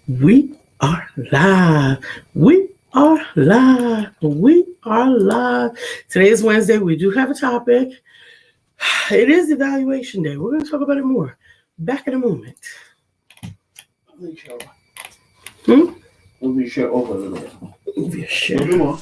We are live. We are live. We are live. Today is Wednesday. We do have a topic. It is evaluation day. We're going to talk about it more. Back in a moment. Move your shirt. Hmm? Move your shirt over a little bit. Move your shirt. Move it more.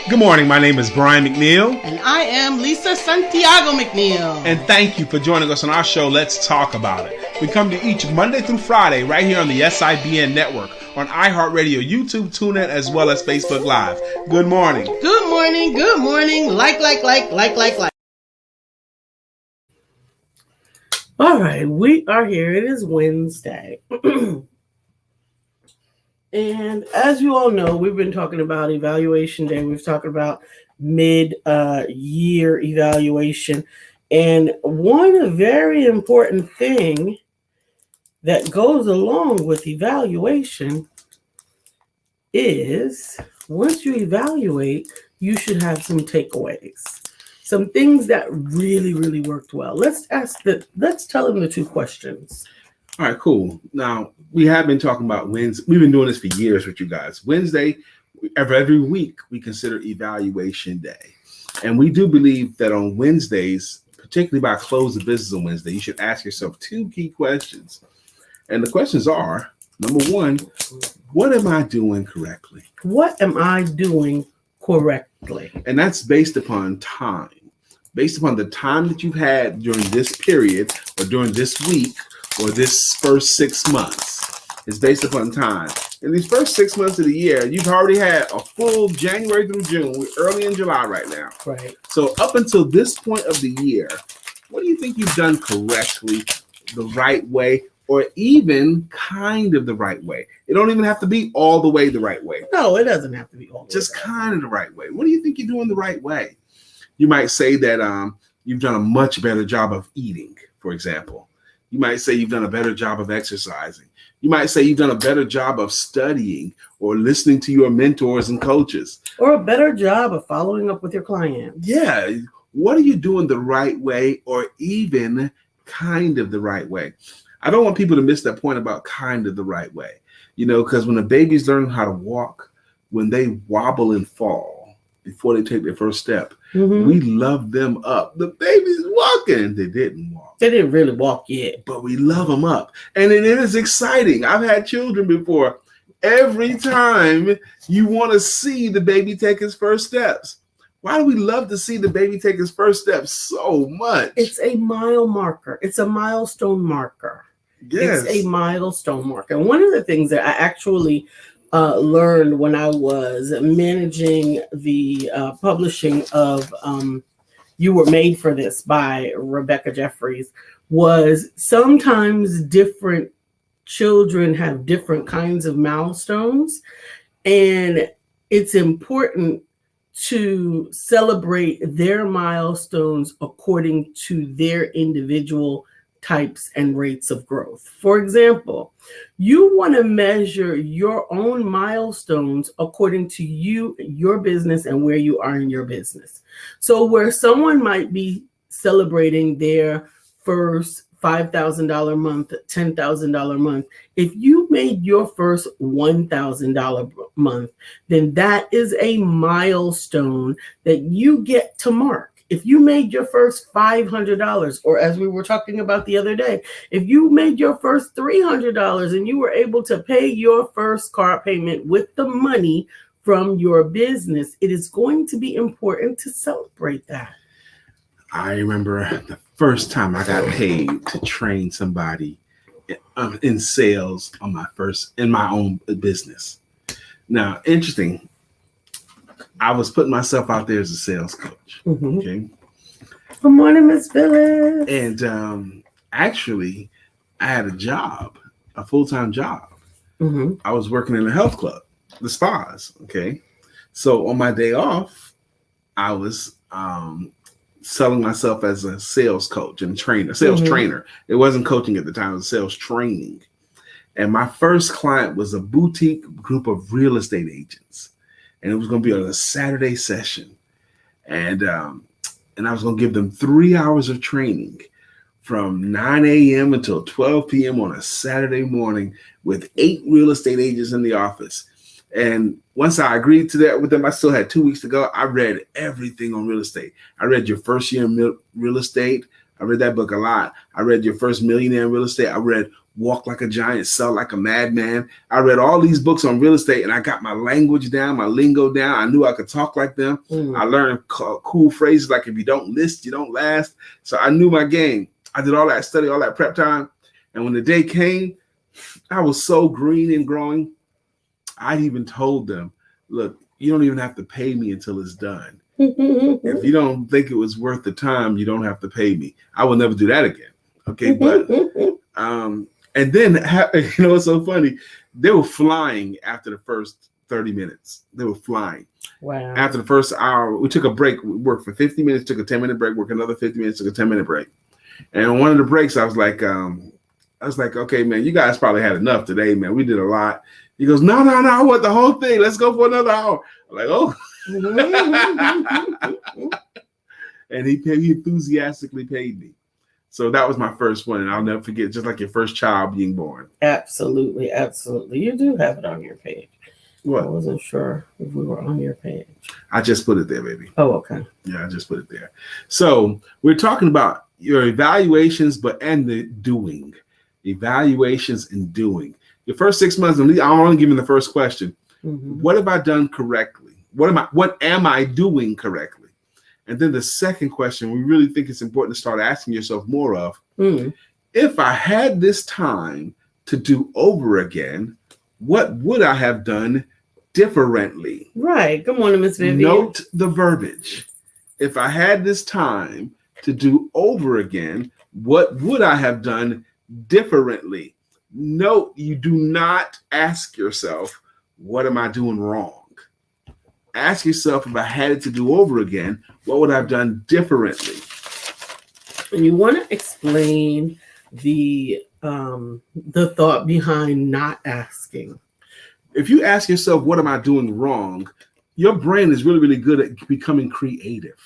Good morning. My name is Brian McNeill. And I am Lisa Santiago McNeill. And thank you for joining us on our show, Let's Talk About It. We come to each Monday through Friday right here on the SIBN network, on iHeartRadio, YouTube, TuneIn, as well as Facebook Live. Good morning. Good morning. Good morning. Like. All right. We are here. It is Wednesday. And as you all know, we've been talking about evaluation day. We've talked about mid-year evaluation. And one very important thing that goes along with evaluation is once you evaluate, you should have some takeaways, some things that really, really worked well. Let's tell them the two questions. All right, cool. Now, we have been talking about Wednesday. We've been doing this for years with you guys. Wednesday, every week, we consider evaluation day. And we do believe that on Wednesdays, particularly by close of business on Wednesday, you should ask yourself two key questions. And the questions are, number one, what am I doing correctly? What am I doing correctly? And that's based upon time, based upon the time that you've had during this period or during this week or this first 6 months. It's based upon time. In these first 6 months of the year, you've already had a full January through June. We're early in July right now. Right. So up until this point of the year, what do you think you've done correctly, the right way, or even kind of the right way? It don't even have to be all the way the right way. No, it doesn't have to be all the way. Just kind of the right way. What do you think you're doing the right way? You might say that you've done a much better job of eating, for example. You might say you've done a better job of exercising. You might say you've done a better job of studying or listening to your mentors and coaches. Or a better job of following up with your clients. Yeah. What are you doing the right way or even kind of the right way? I don't want people to miss that point about kind of the right way. You know, because when the babies learn how to walk, when they wobble and fall before they take their first step, we love them up. The baby's walking. They didn't walk. They didn't really walk yet. But we love them up. And it is exciting. I've had children before. Every time you want to see the baby take his first steps. Why do we love to see the baby take his first steps so much? It's a mile marker. It's a milestone marker. Yes. It's a milestone marker. And one of the things that I actually learned when I was managing the publishing of You Were Made for This by Rebecca Jeffries was sometimes different children have different kinds of milestones, and it's important to celebrate their milestones according to their individual types and rates of growth. For example, you want to measure your own milestones according to you, your business, and where you are in your business. So where someone might be celebrating their first $5,000 month, $10,000 month, if you made your first $1,000 month, then that is a milestone that you get to mark. If you made your first $500, or as we were talking about the other day, if you made your first $300 and you were able to pay your first car payment with the money from your business, it is going to be important to celebrate that. I remember the first time I got paid to train somebody in sales in my own business. Now, interesting. I was putting myself out there as a sales coach. Okay. Good morning, Miss Phyllis. And actually, I had a job, a full-time job. I was working in a health club, the spas. Okay. So on my day off, I was selling myself as a sales coach and trainer, sales trainer. It wasn't coaching at the time, it was sales training. And my first client was a boutique group of real estate agents. And it was going to be on a Saturday session. And I was going to give them 3 hours of training from 9 a.m. until 12 p.m. on a Saturday morning with 8 real estate agents in the office. And once I agreed to that with them, I still had 2 weeks to go. I read everything on real estate. I read Your First Year in Real Estate. I read that book a lot. I read Your First Millionaire in Real Estate. I read Walk Like a Giant, Sell Like a Madman. I read all these books on real estate, and I got my language down, my lingo down. I knew I could talk like them. I learned cool phrases like, if you don't list, you don't last. So I knew my game. I did all that study, all that prep time. And when the day came, I was so green and growing. I even told them, look, you don't even have to pay me until it's done. If you don't think it was worth the time, you don't have to pay me. I will never do that again. Okay. But, and then, you know, what's so funny? They were flying after the first 30 minutes. They were flying. Wow. After the first hour, we took a break. We worked for 50 minutes, took a 10-minute break, worked another 50 minutes, took a 10-minute break. And on one of the breaks, I was like, okay, man, you guys probably had enough today, man. We did a lot. He goes, no, I want the whole thing. Let's go for another hour. I'm like, oh. And he enthusiastically paid me. So that was my first one. And I'll never forget, just like your first child being born. Absolutely. Absolutely. You do have it on your page. What? I wasn't sure if we were on your page. I just put it there, baby. Oh, okay. Yeah, I just put it there. So we're talking about your evaluations, and the doing. Evaluations and doing. Your first 6 months, I'm only giving the first question. What have I done correctly? What am I doing correctly? And then the second question, we really think it's important to start asking yourself more of, if I had this time to do over again, what would I have done differently? Right. Good morning, Miss Vivian. Note the verbiage. If I had this time to do over again, what would I have done differently? Note, you do not ask yourself, what am I doing wrong? Ask yourself, if I had it to do over again, what would I have done differently? And you want to explain the thought behind not asking. If you ask yourself, what am I doing wrong? Your brain is really, really good at becoming creative.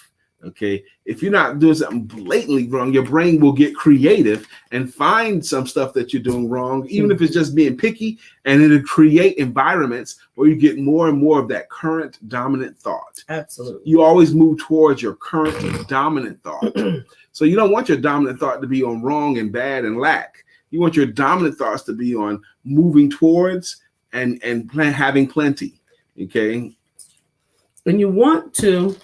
Okay. If you're not doing something blatantly wrong, your brain will get creative and find some stuff that you're doing wrong, even if it's just being picky, and it'll create environments where you get more and more of that current dominant thought. Absolutely. You always move towards your current dominant thought. So you don't want your dominant thought to be on wrong and bad and lack. You want your dominant thoughts to be on moving towards and having plenty. Okay. And you want to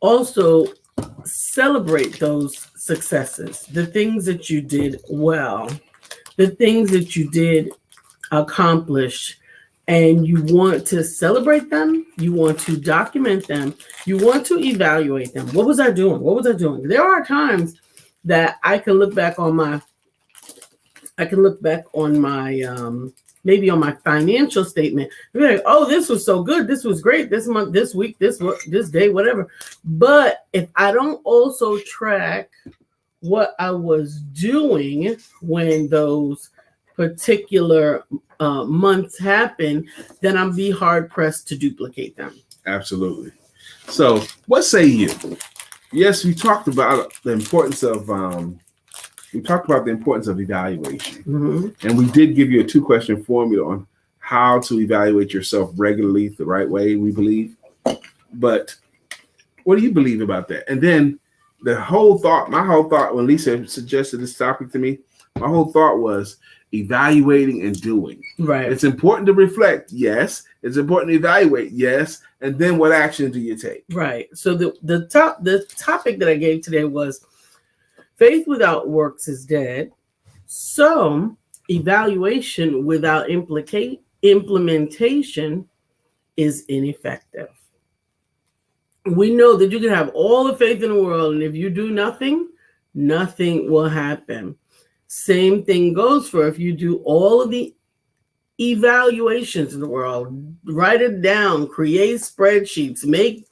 also celebrate those successes, the things that you did well, the things that you did accomplish, and you want to celebrate them. You want to document them. You want to evaluate them. What was I doing? What was I doing? There are times that I can look back on my maybe on my financial statement, be like, oh, this was so good. This was great. This month, this week, this day, whatever. But if I don't also track what I was doing when those particular months happen, then I'm be hard pressed to duplicate them. Absolutely. So what say you? Yes, we talked about the importance of evaluation. And we did give you a 2-question formula on how to evaluate yourself regularly the right way, we believe. But what do you believe about that? And then my whole thought when Lisa suggested this topic to me, my whole thought was evaluating and doing. Right. It's important to reflect. Yes. It's important to evaluate. Yes. And then what action do you take? Right. So the topic that I gave today was faith without works is dead. So evaluation without implementation is ineffective. We know that you can have all the faith in the world, and if you do nothing, nothing will happen. Same thing goes for if you do all of the evaluations in the world, write it down, create spreadsheets, make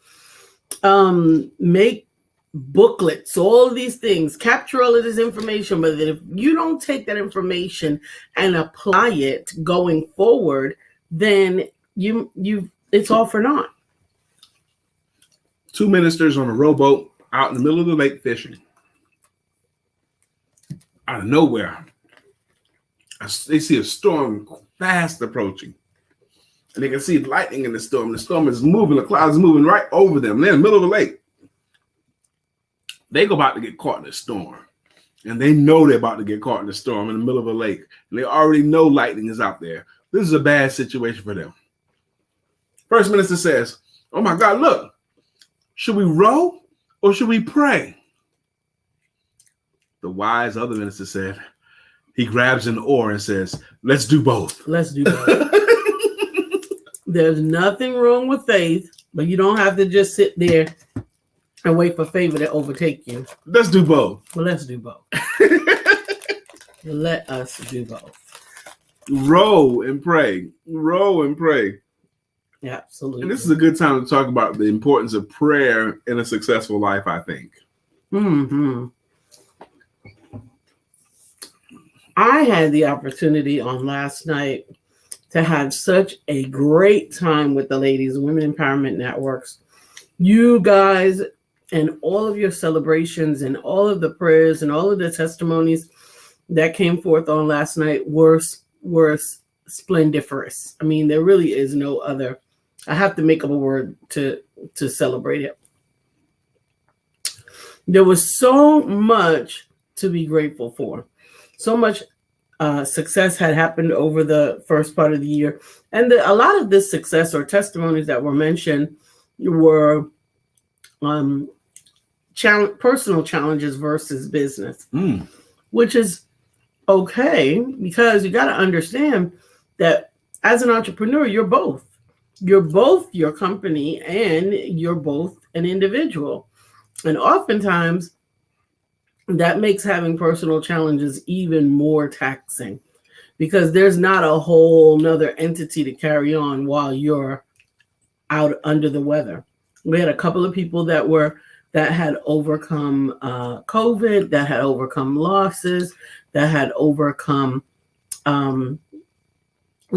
make booklets, all of these things, capture all of this information, but if you don't take that information and apply it going forward, then you it's all for naught. 2 ministers on a rowboat out in the middle of the lake fishing. Out of nowhere, they see a storm fast approaching. And they can see lightning in the storm. The storm is moving, the clouds moving right over them. They're in the middle of the lake. They go about to get caught in the storm. And they know they're about to get caught in the storm in the middle of a lake. And they already know lightning is out there. This is a bad situation for them. First minister says, oh my God, look, should we row or should we pray? The wise other minister said, he grabs an oar and says, let's do both. Let's do both. There's nothing wrong with faith, but you don't have to just sit there and wait for favor to overtake you. Let's do both. Well, let's do both. Let us do both. Row and pray. Row and pray. Absolutely. And this is a good time to talk about the importance of prayer in a successful life, I think. Mm-hmm. I had the opportunity on last night to have such a great time with the ladies, Women Empowerment Networks. You guys and all of your celebrations and all of the prayers and all of the testimonies that came forth on last night were splendiferous. I mean, there really is no other. I have to make up a word to celebrate it. There was so much to be grateful for. So much success had happened over the first part of the year. And a lot of this success or testimonies that were mentioned were personal challenges versus business, which is okay, because you got to understand that as an entrepreneur, you're both. You're both your company and you're both an individual. And oftentimes, that makes having personal challenges even more taxing, because there's not a whole nother entity to carry on while you're out under the weather. We had a couple of people that had overcome COVID, that had overcome losses, that had overcome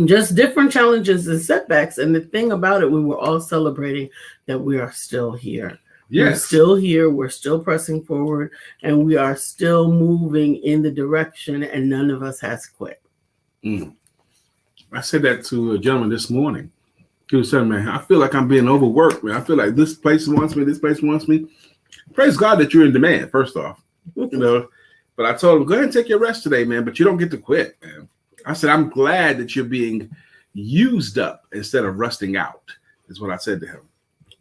just different challenges and setbacks. And the thing about it, we were all celebrating that we are still here. Yes. We're still here. We're still pressing forward, and we are still moving in the direction, and none of us has quit. I said that to a gentleman this morning. He was saying, man, I feel like I'm being overworked, man. I feel like this place wants me, this place wants me. Praise God that you're in demand, first off. But I told him, go ahead and take your rest today, man, but you don't get to quit, man. I said, I'm glad that you're being used up instead of rusting out, is what I said to him.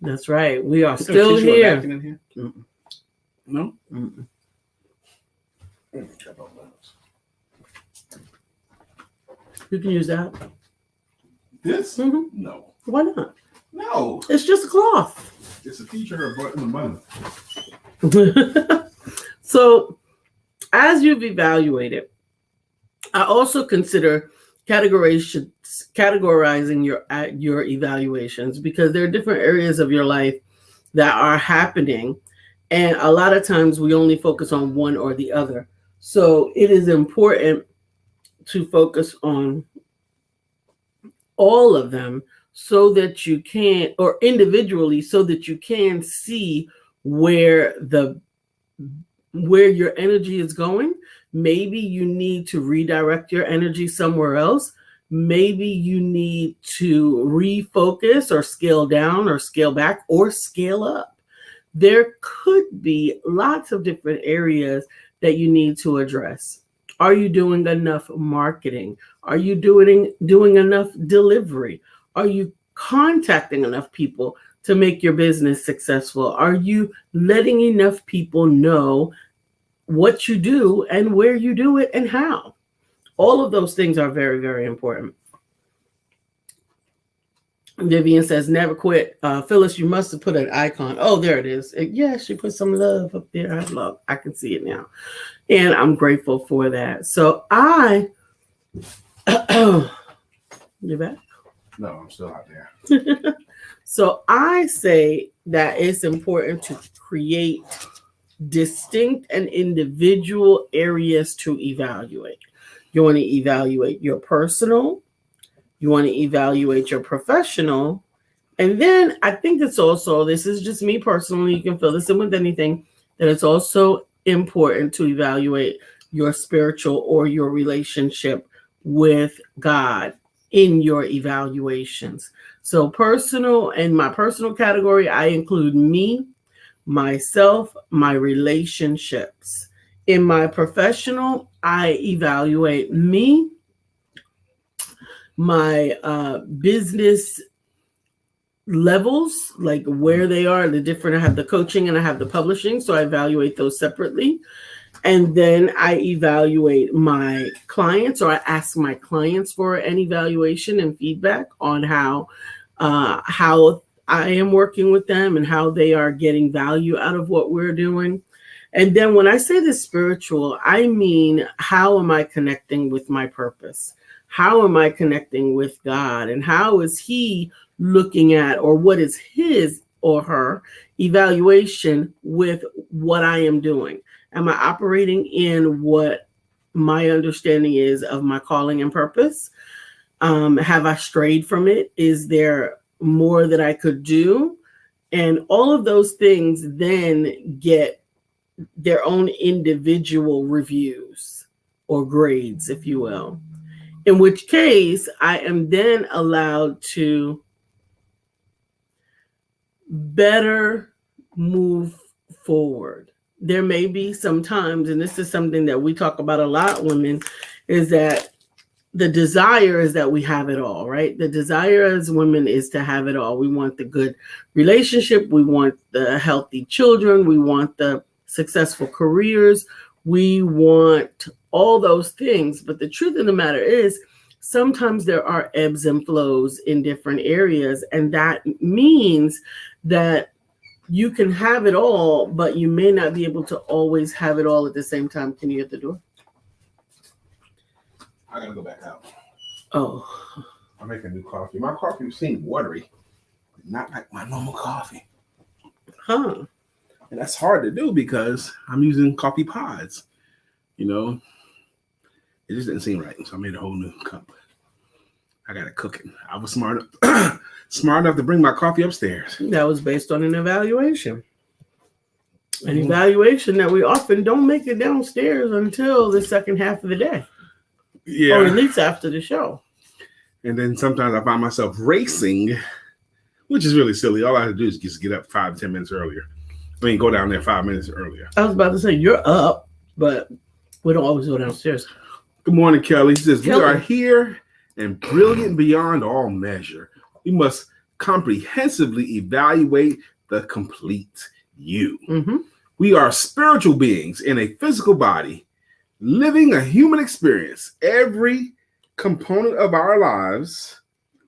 That's right. We are still here. No? You can use that. This? Mm-hmm. No. Why not? No. It's just a cloth. It's a feature of in the month. So, as you've evaluated, I also consider categorizing your evaluations, because there are different areas of your life that are happening, and a lot of times we only focus on one or the other. So it is important to focus on all of them so that you can, or individually, so that you can see where your energy is going. Maybe you need to redirect your energy somewhere else. Maybe you need to refocus or scale down or scale back or scale up. There could be lots of different areas that you need to address. Are you doing enough marketing? Are you doing enough delivery? Are you contacting enough people to make your business successful? Are you letting enough people know what you do and where you do it and how? All of those things are very, very important. Vivian says, never quit. Phyllis, you must have put an icon. Oh, there it is. Yeah, she put some love up there. I can see it now. And I'm grateful for that. So you back? No, I'm still out there. So I say that it's important to create distinct and individual areas to evaluate. You want to evaluate your personal, you want to evaluate your professional, and then I think it's also, this is just me personally, you can fill this in with anything, that it's also important to evaluate your spiritual or your relationship with God in your evaluations. So personal, in my personal category, I include me, myself, my relationships. In my professional, I evaluate me, my business levels, like where they are, the different, I have the coaching and I have the publishing, so I evaluate those separately. And then I evaluate my clients, or I ask my clients for an evaluation and feedback on how I am working with them and how they are getting value out of what we're doing. And then when I say the spiritual, I mean, how am I connecting with my purpose? How am I connecting with God? And how is He looking at, or what is His or her evaluation with what I am doing? Am I operating in what my understanding is of my calling and purpose? Have I strayed from it? Is there more that I could do? And all of those things then get their own individual reviews or grades, if you will. In which case, I am then allowed to better move forward. There may be some times, and this is something that we talk about a lot, women, is that the desire is that we have it all, right? The desire as women is to have it all. We want the good relationship. We want the healthy children. We want the successful careers. We want all those things. But the truth of the matter is, sometimes there are ebbs and flows in different areas. And that means that you can have it all, but you may not be able to always have it all at the same time. Can you get the door? I gotta go back out. Oh. I'm making new coffee. My coffee seemed watery, not like my normal coffee. Huh. And that's hard to do because I'm using coffee pods. You know, it just didn't seem right. So I made a whole new cup. I got it cooking. I was smart enough to bring my coffee upstairs. That was based on an evaluation. An evaluation that we often don't make it downstairs until the second half of the day. Yeah. Or at least after the show. And then sometimes I find myself racing, which is really silly. All I have to do is just get up 5-10 minutes earlier. I mean, go down there 5 minutes earlier. I was about to say, you're up, but we don't always go downstairs. Good morning, Kelly. She says, Kelly. We are here and brilliant beyond all measure. We must comprehensively evaluate the complete you. Mm-hmm. We are spiritual beings in a physical body, living a human experience. Every component of our lives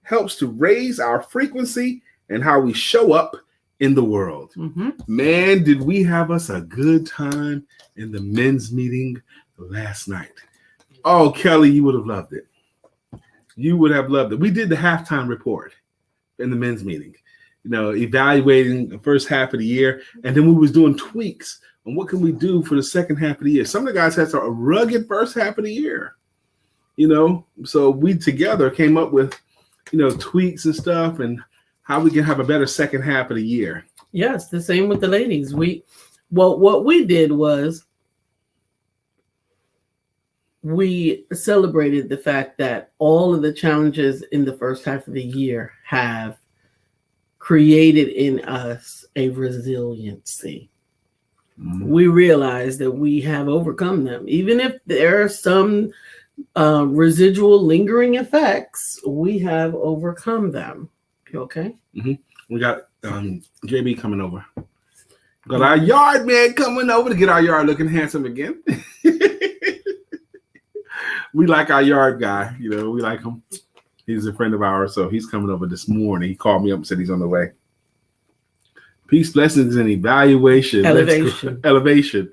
helps to raise our frequency and how we show up in the world. Mm-hmm. Man, did we have us a good time in the men's meeting last night. Oh, Kelly, you would have loved it. You would have loved it. We did the halftime report in the men's meeting, you know, evaluating the first half of the year. And then we was doing tweaks on what can we do for the second half of the year. Some of the guys had a rugged first half of the year, you know. So we together came up with, you know, tweaks and stuff and how we can have a better second half of the year. Yes, the same with the ladies. What we did was we celebrated the fact that all of the challenges in the first half of the year have created in us a resiliency. Mm-hmm. We realize that we have overcome them. Even if there are some residual lingering effects, we have overcome them. You okay? Mm-hmm. We got JB coming over. Got our yard man coming over to get our yard looking handsome again. We like our yard guy, you know, we like him. He's a friend of ours, so he's coming over this morning. He called me up and said he's on the way. Peace, blessings, and evaluation. Elevation.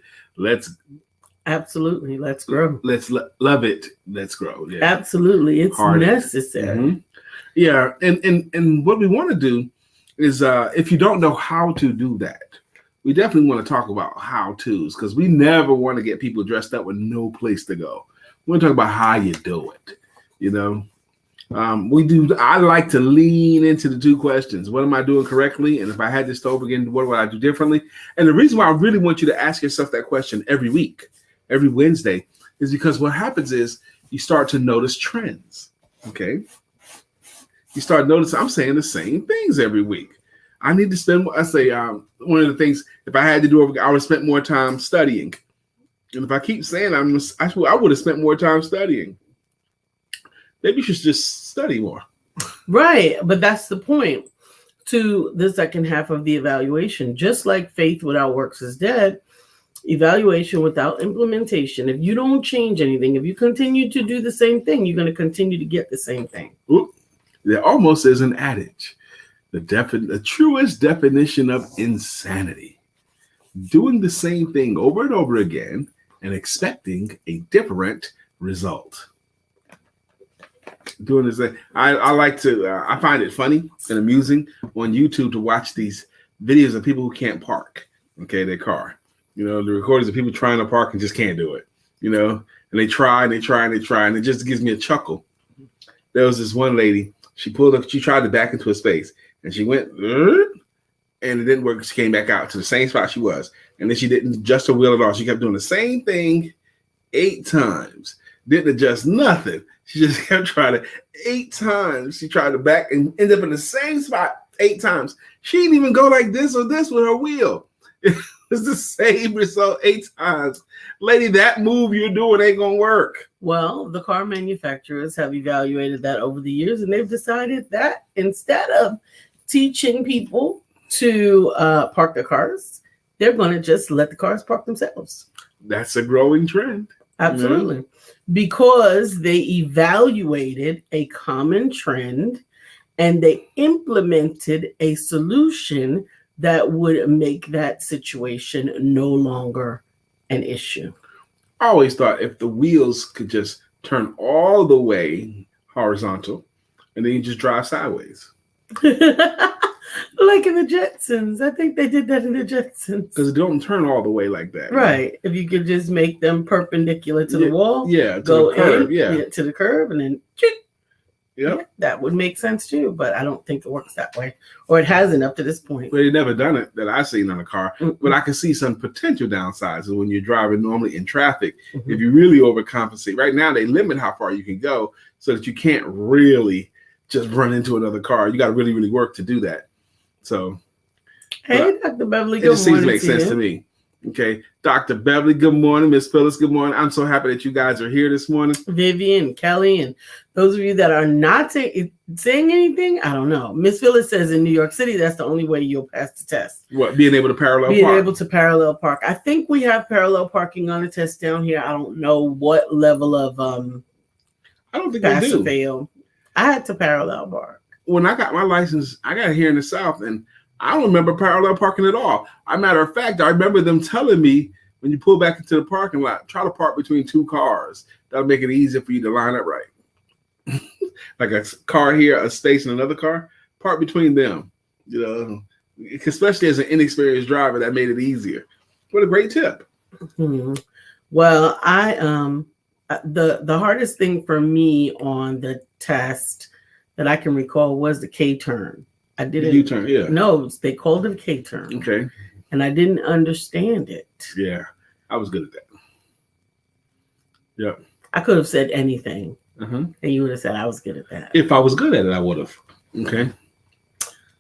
Absolutely. Let's grow. Let's love it. Let's grow. Yeah. Absolutely. It's necessary. Mm-hmm. Yeah. And what we want to do is if you don't know how to do that, we definitely want to talk about how-tos, because we never want to get people dressed up with no place to go. We want to talk about how you do it. You know, I like to lean into the two questions. What am I doing correctly? And if I had this over again, what would I do differently? And the reason why I really want you to ask yourself that question every week, every Wednesday, is because what happens is you start to notice trends. Okay. You start noticing I'm saying the same things every week. I need to spend, I say, one of the things, if I had to do it, I would have spent more time studying. And if I keep saying I would have spent more time studying. Maybe you should just study more. Right. But that's the point to the second half of the evaluation. Just like faith without works is dead, evaluation without implementation. If you don't change anything, if you continue to do the same thing, you're going to continue to get the same thing. Ooh, there almost is an adage. The truest definition of insanity. Doing the same thing over and over again and expecting a different result. Doing this thing. I like to, I find it funny and amusing on YouTube to watch these videos of people who can't park, their car. You know, the recordings of people trying to park and just can't do it, and they try and they try and they try, and it just gives me a chuckle. There was this one lady, she tried to back into a space. And she went, and it didn't work. She came back out to the same spot she was. And then she didn't adjust her wheel at all. She kept doing the same thing 8 times. Didn't adjust nothing. She just kept trying to 8 times. She tried to back and end up in the same spot 8 times. She didn't even go like this or this with her wheel. It's the same result 8 times. Lady, that move you're doing ain't going to work. Well, the car manufacturers have evaluated that over the years, and they've decided that instead of teaching people to park their cars, they're going to just let the cars park themselves. That's a growing trend. Absolutely. Mm-hmm. Because they evaluated a common trend and they implemented a solution that would make that situation no longer an issue. I always thought if the wheels could just turn all the way horizontal and then you just drive sideways. Like in the Jetsons. I think they did that in the Jetsons. Because it don't turn all the way like that. Right. If you could just make them perpendicular to the wall. Yeah, to go the curb. in, to the curb, and then yeah, that would make sense too. But I don't think it works that way. Or it hasn't up to this point. But they've never done it that I've seen on a car. Mm-hmm. But I can see some potential downsides when you're driving normally in traffic. Mm-hmm. If you really overcompensate. Right now, they limit how far you can go so that you can't really just run into another car. You got to really, really work to do that. So, hey, Dr. Beverly, good morning. It just seems to make sense to me. Okay, Dr. Beverly, good morning. Miss Phyllis, good morning. I'm so happy that you guys are here this morning. Vivian, Kelly, and those of you that are not saying anything, I don't know. Miss Phyllis says in New York City, that's the only way you'll pass the test. What, being able to parallel park? Being able to parallel park. I think we have parallel parking on the test down here. I don't know what level of I don't think pass they do. Or fail. I had to parallel park. When I got my license, I got it here in the South, and I don't remember parallel parking at all. As a matter of fact, I remember them telling me when you pull back into the parking lot, try to park between 2 cars. That'll make it easier for you to line up right. Like a car here, a space, and another car, park between them. Especially as an inexperienced driver, that made it easier. What a great tip. Mm-hmm. Well, the hardest thing for me on the test that I can recall was the K-turn. I didn't. U-turn, yeah. No, they called it a K-turn. Okay. And I didn't understand it. Yeah, I was good at that. Yeah. I could have said anything, and you would have said I was good at that. If I was good at it, I would have. Okay.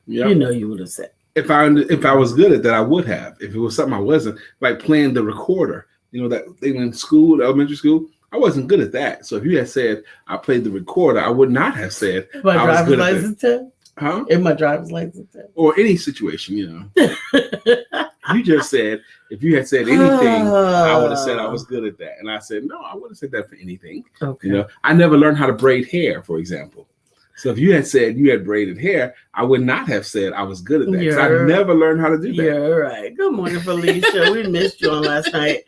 Yeah. You would have said. If I was good at that, I would have. If it was something I wasn't, like playing the recorder, that thing in school, elementary school. I wasn't good at that. So if you had said I played the recorder, I would not have said my I was good at license test? Huh? In my driver's license test. Or any situation, You just said if you had said anything, I would have said I was good at that. And I said, no, I wouldn't have said that for anything. Okay. I never learned how to braid hair, for example. So if you had said you had braided hair, I would not have said I was good at that. Because I never learned how to do that. You're right. Good morning, Felicia. We missed you on last night.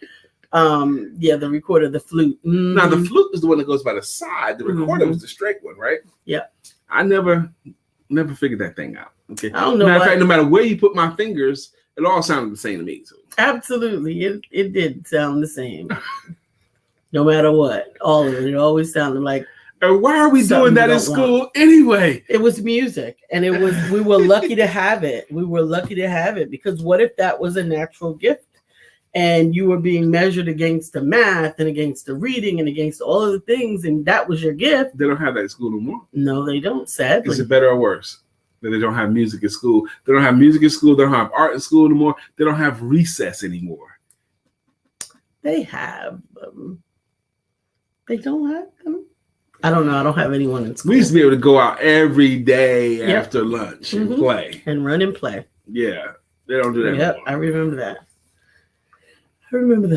The recorder, the flute. Mm-hmm. Now the flute is the one that goes by the side. The recorder was the straight one, right? Yeah. I never figured that thing out. Okay. I don't know. Matter of fact, no matter where you put my fingers, it all sounded the same to me. So. Absolutely. It did sound the same. No matter what. All of it. It always sounded like. And why are we doing that in school anyway? It was music. And we were lucky to have it. We were lucky to have it because what if that was a natural gift? And you were being measured against the math and against the reading and against all of the things, and that was your gift. They don't have that in school no more. No, they don't, sadly. Is it better or worse that they don't have music in school? They don't have music in school. They don't have art in school anymore. They don't have recess anymore. They have them. They don't have them. I don't know. I don't have anyone in school. We used to be able to go out every day after lunch and play. And run and play. Yeah, they don't do that anymore. I remember that.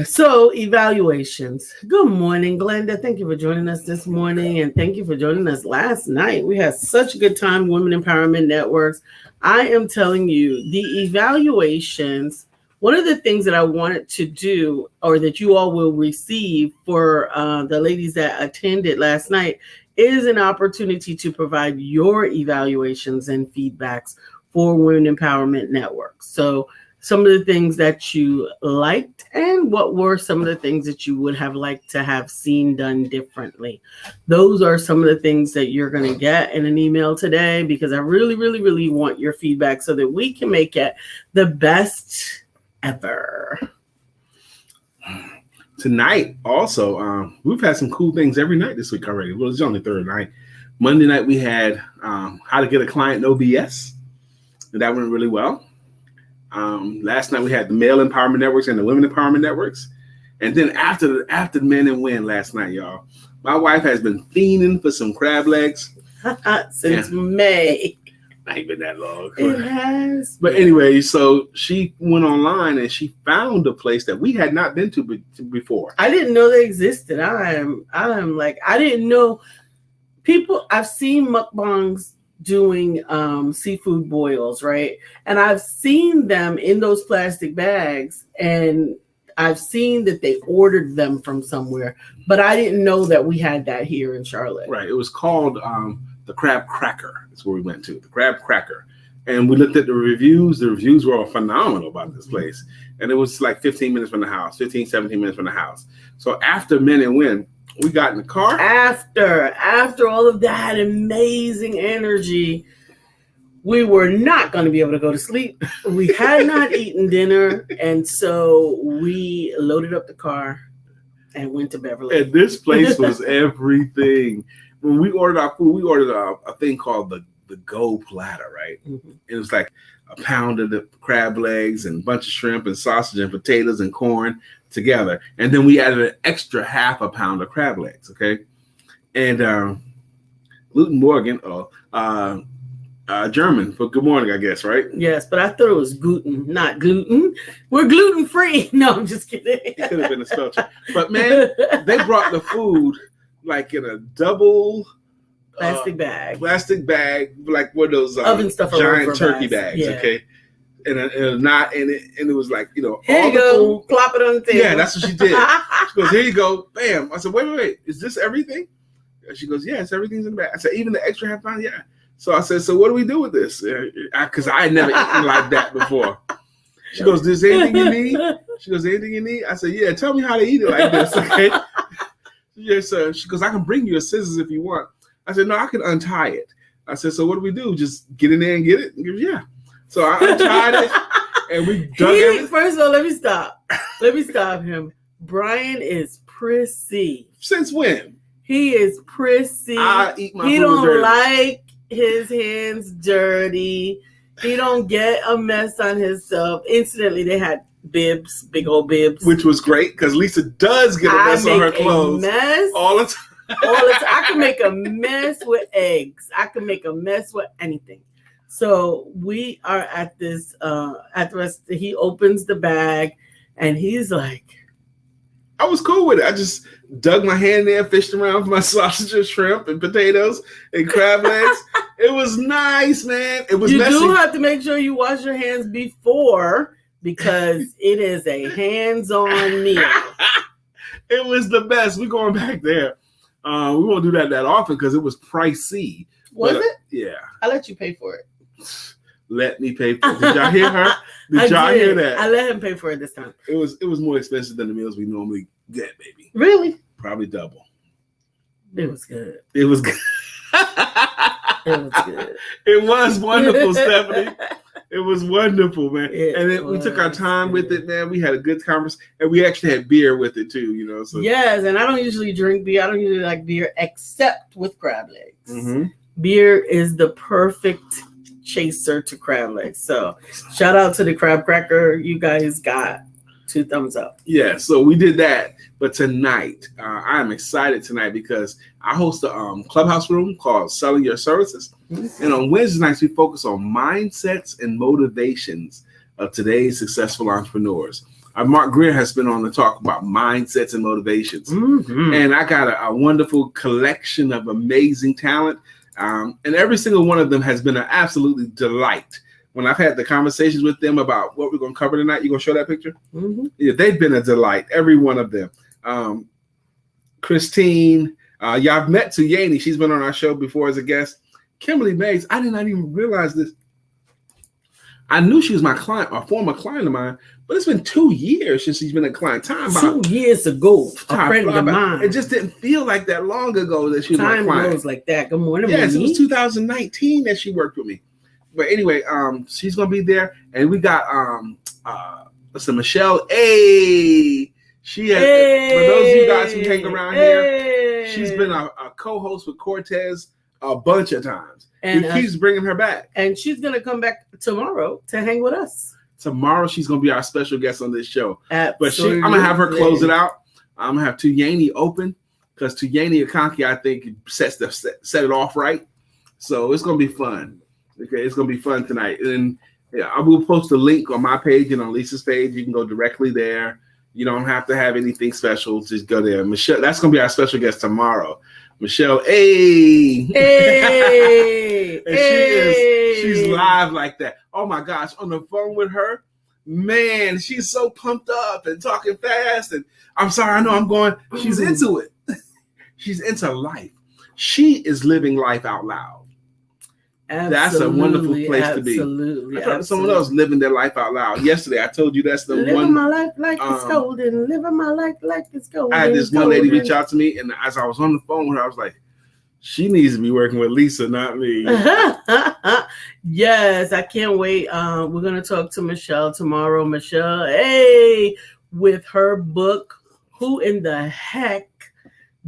So, evaluations. Good morning, Glenda. Thank you for joining us this morning, and thank you for joining us last night. We had such a good time, Women Empowerment Networks. I am telling you, the evaluations, one of the things that I wanted to do, or that you all will receive for the ladies that attended last night, is an opportunity to provide your evaluations and feedbacks for Women Empowerment Networks. So, some of the things that you liked and what were some of the things that you would have liked to have seen done differently. Those are some of the things that you're going to get in an email today because I really, really, really want your feedback so that we can make it the best ever. Tonight, also, we've had some cool things every night this week already. Well, it's only third night. Monday night, we had how to get a client no BS. And that went really well. Last night we had the male empowerment networks and the women empowerment networks. And then after the men and win last night, y'all, my wife has been fiending for some crab legs. Since May. Not even that long. It has. But anyway, so she went online and she found a place that we had not been to before. I didn't know they existed. I'm like, I didn't know I've seen mukbangs doing seafood boils, right? And I've seen them in those plastic bags, and I've seen that they ordered them from somewhere, but I didn't know that we had that here in Charlotte. Right. It was called the Crab Cracker. That's where we went to, the Crab Cracker. And we looked at the reviews. The reviews were all phenomenal about this place. And it was like 15 minutes from the house, 15, 17 minutes from the house. So after Men and Win, we got in the car. After all of that amazing energy, we were not going to be able to go to sleep. We had not eaten dinner, and so we loaded up the car and went to Beverly. And this place was everything. When we ordered our food, we ordered a thing called the Go Platter, right? Mm-hmm. It was like a pound of the crab legs and a bunch of shrimp and sausage and potatoes and corn together. And then we added an extra half a pound of crab legs, okay? And Gluten Morgan, German for good morning, I guess, right? Yes, but I thought it was gluten, not gluten. We're gluten-free. No, I'm just kidding. It could have been a spell check. But, man, they brought the food like in a double plastic bag, like one of those oven stuff, giant turkey bags, yeah. Okay? And it was like, here all you the go, food. plop it on the table. Yeah, that's what she did. She goes, here you go, bam. I said, wait, is this everything? And she goes, yes, everything's in the bag. I said, even the extra half pound, yeah. So I said, so what do we do with this? Because I had never eaten like that before. She goes, is there anything you need? She goes, anything you need? I said, yeah, tell me how to eat it like this, okay? Yes, sir. She goes, I can bring you a scissors if you want. I said, no, I can untie it. I said, so what do we do? Just get in there and get it? And goes, yeah. So I untied it, and we dug it. First of all, let me stop him. Brian is prissy. Since when? He is prissy. I eat my He food don't dirty. like his hands dirty. He don't get a mess on himself. Incidentally, they had bibs, big old bibs. Which was great, because Lisa does get a mess on her clothes. Mess all the time. I can make a mess with eggs. I can make a mess with anything. So we are at this, at the rest, he opens the bag and he's like, I was cool with it. I just dug my hand there, fished around for my sausage and shrimp and potatoes and crab legs. It was nice, man. It was messy. You do have to make sure you wash your hands before, because it is a hands-on meal. It was the best. We're going back there. We won't do that often because it was pricey. Was it? Yeah. I let you pay for it. let me pay for it. Did y'all hear her? Did y'all hear that? I let him pay for it this time. It was more expensive than the meals we normally get, baby. Really? Probably double. It was good. It was good. It was good. It was wonderful, Stephanie. It was wonderful, man. It and then we took our was time with good. it, man. We had a good conversation, and we actually had beer with it too, you know. So Yes, and I don't usually drink beer. I don't usually like beer except with crab legs. Mhm. Beer is the perfect chaser to crab legs. So shout out to the crab cracker. You guys got 2 thumbs up. Yeah, so we did that. But tonight, I'm excited tonight because I host a clubhouse room called Selling Your Services. And on Wednesday nights, we focus on mindsets and motivations of today's successful entrepreneurs. Mark Greer has been on to talk about mindsets and motivations. Mm-hmm. And I got a wonderful collection of amazing talent. And every single one of them has been an absolutely delight. When I've had the conversations with them about what we're going to cover tonight, you going to show that picture? Mm-hmm. Yeah, they've been a delight, every one of them. Christine, y'all met Tuyani. She's been on our show before as a guest. Kimberly Mays, I did not even realize this. I knew she was my client, a former client of mine, but it's been 2 years since she's been a client. 2 years ago, a friend of mine. It just didn't feel like that long ago that she was my Time client. goes like that. Good morning, Yes, it Monique. was 2019 that she worked with me. But anyway, she's gonna be there, and we got Michelle. Hey, she has. For those of you guys who hang around here, she's been a co-host with Cortez a bunch of times. And He keeps bringing her back. and she's gonna come back tomorrow to hang with us. Tomorrow, she's gonna be our special guest on this show. But Absolutely. I'm gonna have her close it out. I'm gonna have Tuyani open because Tuyani Akanki, I think, set it off right. So it's gonna be fun. Okay, it's gonna be fun tonight. And yeah, I will post a link on my page and on Lisa's page. You can go directly there. You don't have to have anything special. Just go there. Michelle, that's gonna be our special guest tomorrow. Michelle, hey, Hey, and she's live like that. Oh my gosh, on the phone with her, man, she's so pumped up and talking fast. And I'm sorry, I know I'm going. She's into it. She's into life. She is living life out loud. That's a wonderful place to be. Absolutely. I thought someone else living their life out loud. Yesterday, I told you that's the Living one. my life like it's golden. Living my life like it's golden. I had this one lady reach out to me, and as I was on the phone with her, I was like, she needs to be working with Lisa, not me. Yes, I can't wait. We're going to talk to Michelle tomorrow. Michelle, hey, with her book, Who in the Heck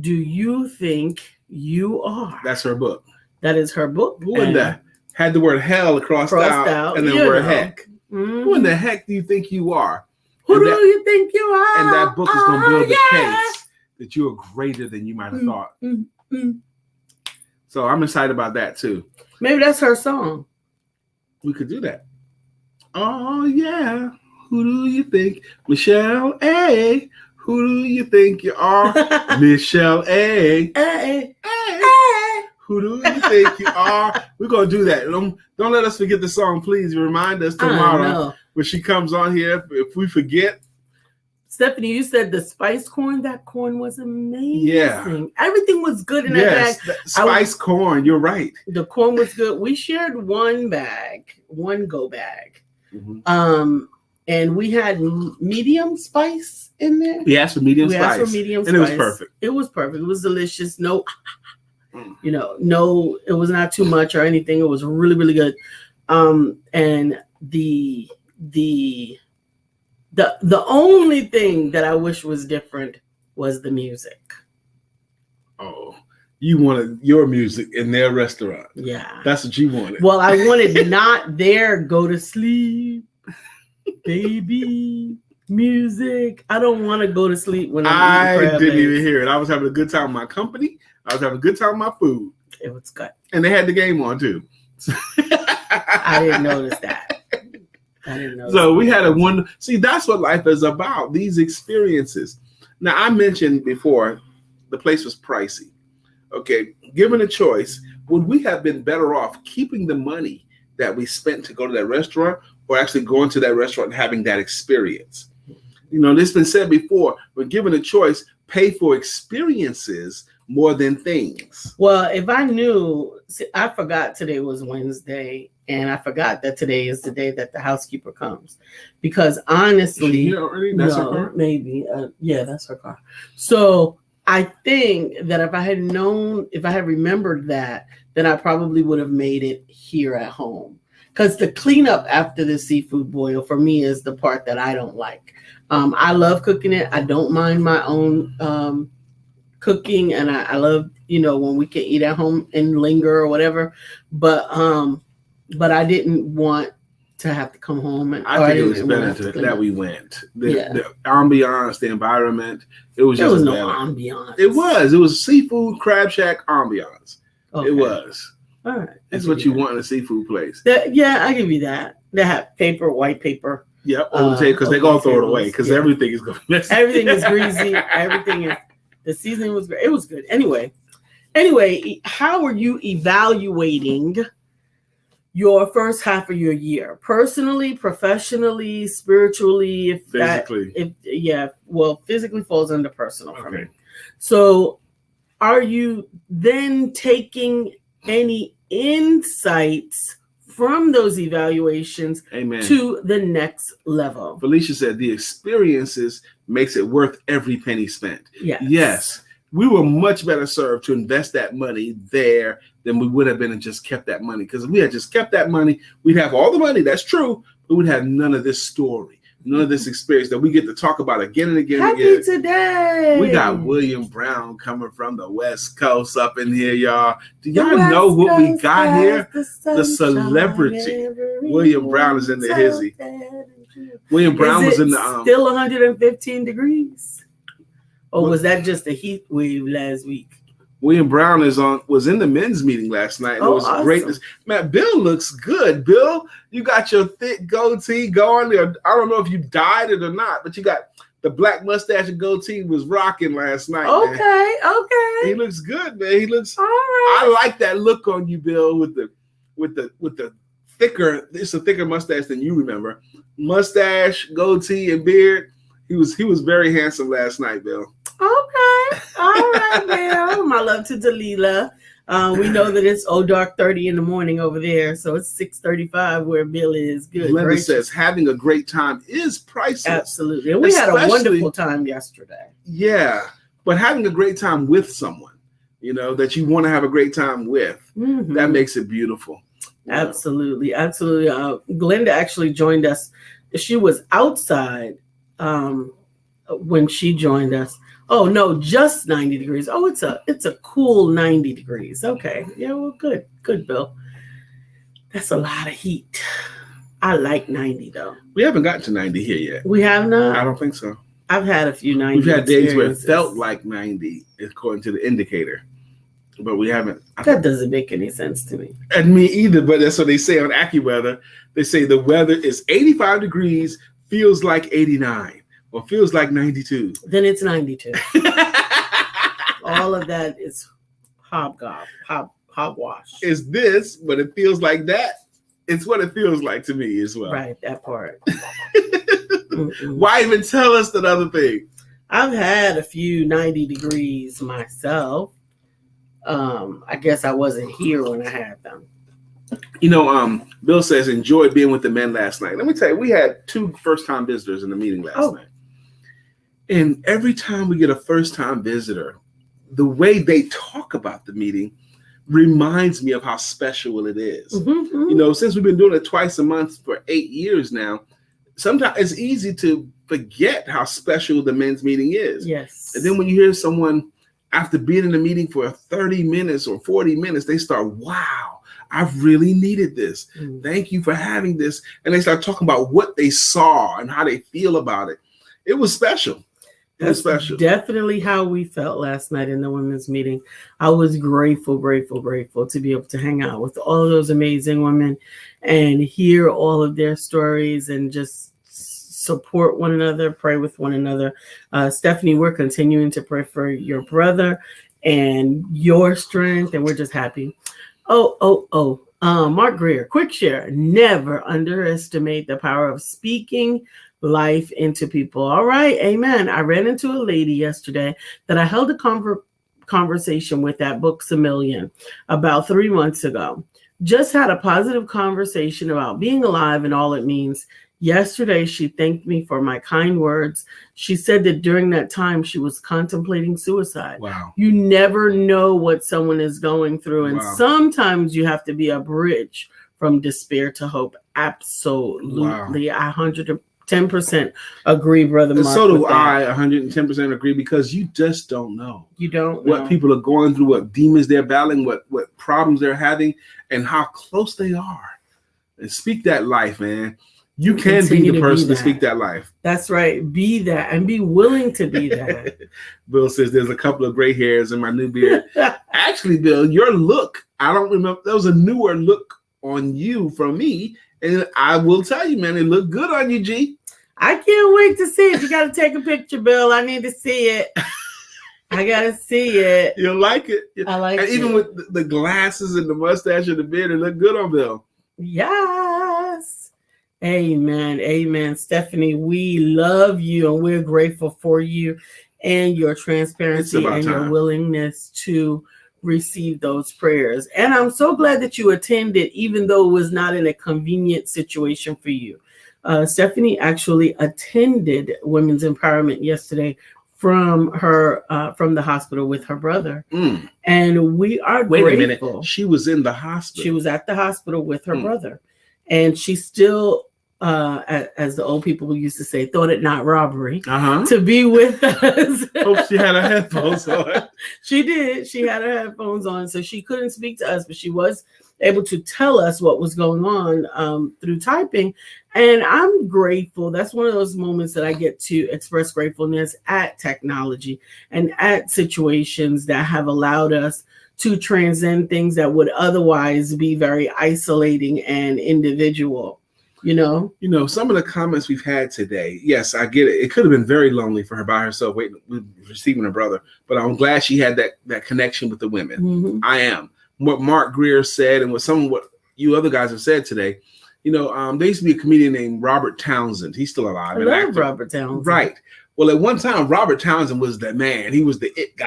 Do You Think You Are? That's her book. That is her book. Who in the had the word hell crossed out, and then word heck. Mm-hmm. Who in the heck do you think you are? Who do you think you are? And that book is going to build the case that you are greater than you might have thought. So I'm excited about that too. Maybe that's her song. We could do that. Oh yeah. Who do you think? Michelle A. Who do you think you are? Michelle A. Hey. Who do you think you are? We're gonna do that. Don't let us forget the song, please. Remind us tomorrow when she comes on here. If we forget. Stephanie, you said the spice corn. That corn was amazing. Yeah. Everything was good in that bag. Spice corn. You're right. The corn was good. We shared one go bag. Mm-hmm. And we had medium spice in there. We asked for medium spice. And it was perfect. It was perfect. It was delicious. No, it was not too much or anything. It was really, really good. And the only thing that I wish was different was the music. Oh, you wanted your music in their restaurant. Yeah. That's what you wanted. Well, I wanted not their go to sleep, baby music. I don't want to go to sleep when I'm eating crab didn't legs. even hear it. I was having a good time with my company. I was having a good time with my food. It was good. And they had the game on too. I didn't notice that. So we had a wonderful. See, that's what life is about. These experiences. Now, I mentioned before the place was pricey. Okay, given a choice, would we have been better off keeping the money that we spent to go to that restaurant, or actually going to that restaurant and having that experience? You know, this has been said before. When given a choice, pay for experiences more than things. Well, if I knew I forgot today was Wednesday, and I forgot that today is the day that the housekeeper comes. Because honestly, Here already? That's her no, car? maybe. Yeah, that's her car. So I think that if I had remembered that, then I probably would have made it here at home. Because the cleanup after the seafood boil for me is the part that I don't like. I love cooking it. I don't mind my own cooking, and I love, when we can eat at home and linger or whatever. But I didn't want to have to come home, and I think it was better that we went. The ambiance, the environment, it was there just was no better. ambiance. It was seafood crab shack ambiance. Okay. It was. All right. It's what you want in a seafood place. Yeah, I give you that. They have white paper. Yep, because they're gonna throw it away because everything is gonna mess. Everything is greasy. Everything is. The seasoning was great. It was good. Anyway, how are you evaluating your first half of your year? Personally, professionally, spiritually, Physically. Physically falls under personal for me. Okay. So are you then taking any insights from those evaluations Amen. to the next level? Felicia said the experiences makes it worth every penny spent. Yes. We were much better served to invest that money there than we would have been and just kept that money. Because if we had just kept that money, we'd have all the money. That's true. But we'd have none of this story, none of this experience that we get to talk about again and again and again. Happy today. We got William Brown coming from the West Coast up in here, y'all. Do y'all know what we got here? The celebrity. William Brown is in the hizzy. William Brown was in the still 115 degrees. Or was that just a heat wave last week? William Brown was in the men's meeting last night. And it was awesome. Great. Man, Bill looks good. Bill, you got your thick goatee going there. I don't know if you dyed it or not, but you got the black mustache and goatee was rocking last night. Okay, man. okay. He looks good, man. He looks. All right. I like that look on you, Bill, with the thicker. It's a thicker mustache than you remember. Mustache, goatee, and beard. He was very handsome last night, Bill. Okay. All right, Bill. My love to Delilah. We know that it's dark 30 in the morning over there, so it's 6:35 where Bill is. Good. Linda says having a great time is priceless. Absolutely. And we had a wonderful time yesterday. Yeah, but having a great time with someone, that you want to have a great time with, that makes it beautiful. Absolutely. Absolutely. Glenda actually joined us. She was outside when she joined us. Oh no, just 90 degrees. Oh, it's a cool 90 degrees. Okay. Yeah, well, good, Bill. That's a lot of heat. I like 90 though. We haven't gotten to 90 here yet. We have not? I don't think so. I've had a few 90. We've had days where it felt like 90 according to the indicator, but we haven't. That doesn't make any sense to me. And me either, but that's what they say on AccuWeather. They say the weather is 85 degrees, feels like 89. Or feels like 92. Then it's 92. All of that is hogwash. Is this, but it feels like that? It's what it feels like to me as well. Right, that part. Why even tell us that other thing? I've had a few 90 degrees myself. I guess I wasn't here when I had them. Bill says enjoyed being with the men last night. Let me tell you, we had 2 first-time visitors in the meeting last night. And every time we get a first-time visitor, the way they talk about the meeting reminds me of how special it is. Since we've been doing it twice a month for 8 years now, sometimes it's easy to forget how special the men's meeting is. Yes. And then when you hear someone, after being in the meeting for 30 minutes or 40 minutes, they start, wow, I've really needed this. Thank you for having this. And they start talking about what they saw and how they feel about it. It was special. That's special. Definitely how we felt last night in the women's meeting. I was grateful to be able to hang out with all those amazing women and hear all of their stories and just support one another, pray with one another. Stephanie, we're continuing to pray for your brother and your strength, and we're just happy. Mark Greer, quick share. Never underestimate the power of speaking life into people. All right. Amen. I ran into a lady yesterday that I held a conversation with at Books a Million about 3 months ago. Just had a positive conversation about being alive and all it means. Yesterday, she thanked me for my kind words. She said that during that time, she was contemplating suicide. Wow. You never know what someone is going through. And Wow. sometimes you have to be a bridge from despair to hope. Absolutely. Wow. I 110% agree, Brother Mark. And so do with that. I 110% agree, because you just don't know You don't know. what people are going through, what demons they're battling, what problems they're having, and how close they are. And speak that life, man. You can be Continue the to person be to speak that life. That's right. Be that and be willing to be that. Bill says there's a couple of gray hairs in my new beard. Actually, Bill, your look, I don't remember. There was a newer look on you from me. And I will tell you, man, it looked good on you, G. I can't wait to see it. You got to take a picture, Bill. I need to see it. I got to see it. You'll like it. I like and it. even with the glasses and the mustache and the beard, it looked good on Bill. Yes. Amen. Amen. Stephanie, we love you and we're grateful for you and your transparency and your willingness to receive those prayers. And I'm so glad that you attended, even though it was not in a convenient situation for you. Stephanie actually attended Women's Empowerment yesterday from the hospital with her brother. And we are grateful. Wait a minute. She was in the hospital. She was at the hospital with her brother. And she still, as the old people used to say, thought it not robbery to be with us. Hope she had her headphones on. She did. She had her headphones on, so she couldn't speak to us, but she was able to tell us what was going on through typing. And I'm grateful. That's one of those moments that I get to express gratefulness at technology and at situations that have allowed us to transcend things that would otherwise be very isolating and individual. You know, some of the comments we've had today, yes, I get it. It could have been very lonely for her by herself, receiving her brother, but I'm glad she had that connection with the women. I am. What Mark Greer said and what you other guys have said today, there used to be a comedian named Robert Townsend. He's still alive. I love Robert Townsend. Right. Well, at one time, Robert Townsend was the man. He was the it guy.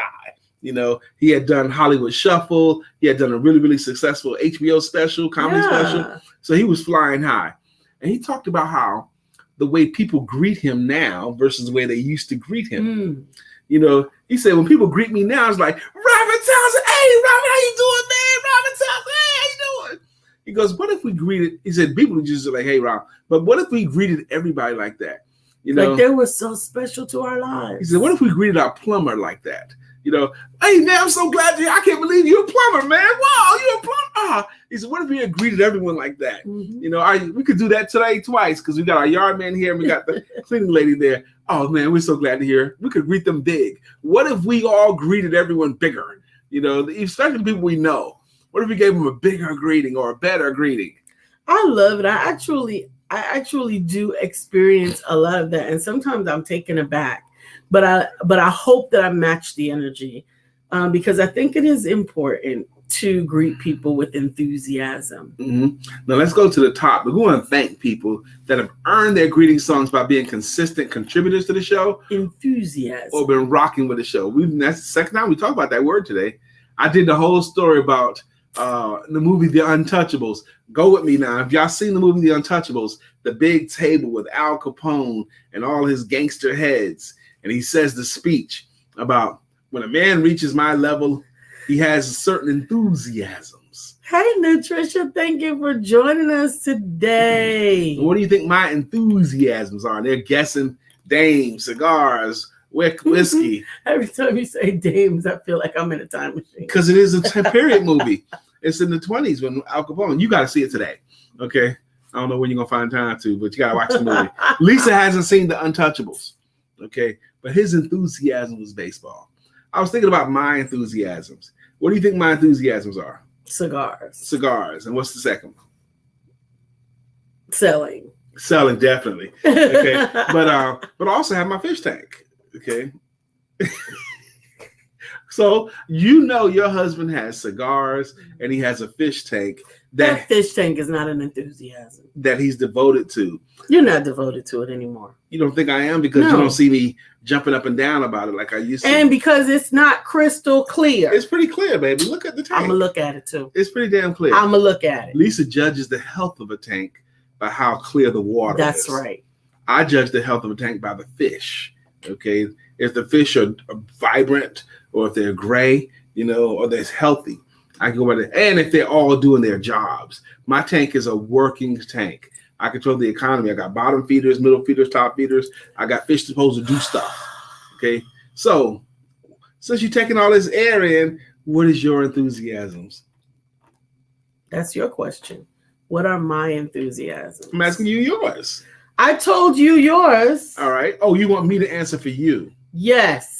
He had done Hollywood Shuffle. He had done a really, really successful HBO special, comedy special. So he was flying high. And he talked about how the way people greet him now versus the way they used to greet him. He said, when people greet me now, it's like, Robert Townsend, hey, Robert, how you doing, man? Robert Townsend, hey, how you doing? He goes, what if we greeted, he said, people are just like, hey, Rob, but what if we greeted everybody like that? Like they were so special to our lives. He said, what if we greeted our plumber like that? Hey, man, I'm so glad I can't believe you're a plumber, man. Wow, you're a plumber. He said, what if we had greeted everyone like that? We could do that today twice because we got our yard man here and we got the cleaning lady there. Oh, man, we're so glad to hear. We could greet them big. What if we all greeted everyone bigger? Especially people we know. What if we gave them a bigger greeting or a better greeting? I love it. I actually do experience a lot of that. And sometimes I'm taken aback. But I hope that I match the energy because I think it is important to greet people with enthusiasm. Now let's go to the top. We want to thank people that have earned their greeting songs by being consistent contributors to the show. Enthusiasm. Or been rocking with the show. That's the second time we talked about that word today. I did the whole story about the movie The Untouchables. Go with me now. If y'all seen the movie The Untouchables, the big table with Al Capone and all his gangster heads. And he says the speech about when a man reaches my level, he has certain enthusiasms. Hey, Nutricia, thank you for joining us today. What do you think my enthusiasms are? They're guessing dames, cigars, whiskey. Every time you say dames, I feel like I'm in a time machine. Because it is a period movie. It's in the 1920s when Al Capone, you got to see it today. Okay. I don't know when you're going to find time to, but you got to watch the movie. Lisa hasn't seen The Untouchables. Okay. But his enthusiasm was baseball. I was thinking about my enthusiasms. What do you think my enthusiasms are? Cigars. And what's the second one? Selling, definitely. Okay. But I also have my fish tank. Okay. So you know your husband has cigars and he has a fish tank That fish tank is not an enthusiasm. that he's devoted to. You're not devoted to it anymore. You don't think I am because you don't see me jumping up and down about it like I used to. And because it's not crystal clear. It's pretty clear, baby. Look at the tank. I'm going to look at it too. It's pretty damn clear. I'm going to look at it. Lisa judges the health of a tank by how clear the water is. That's right. I judge the health of a tank by the fish. Okay. If the fish are vibrant or if they're gray, or they're healthy, I can go by there. And if they're all doing their jobs. My tank is a working tank. I control the economy. I got bottom feeders, middle feeders, top feeders. I got fish supposed to do stuff. Okay. So since you're taking all this air in, what is your enthusiasms? That's your question. What are my enthusiasms? I'm asking you yours. I told you yours. All right. Oh, you want me to answer for you? Yes.